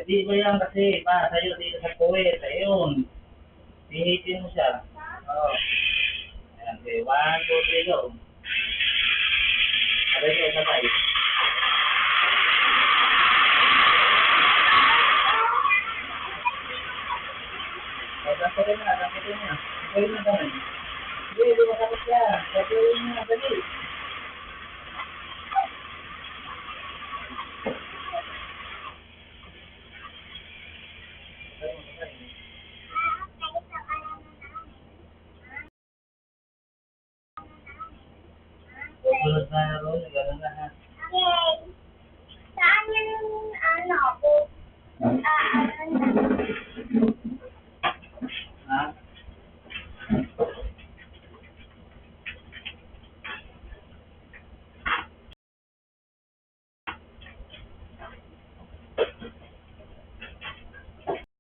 Di ba yan kasi, pa, sa'yo dito sa puwet, ayun. Pihitin mo siya. Oo. Ayan, okay. 1, 2, 3, go. Sabay ko, sabay. O, damputin na, damputin na. Gawin mo ganun. Hindi, hindi masakit yan. Gawin mo na, dali.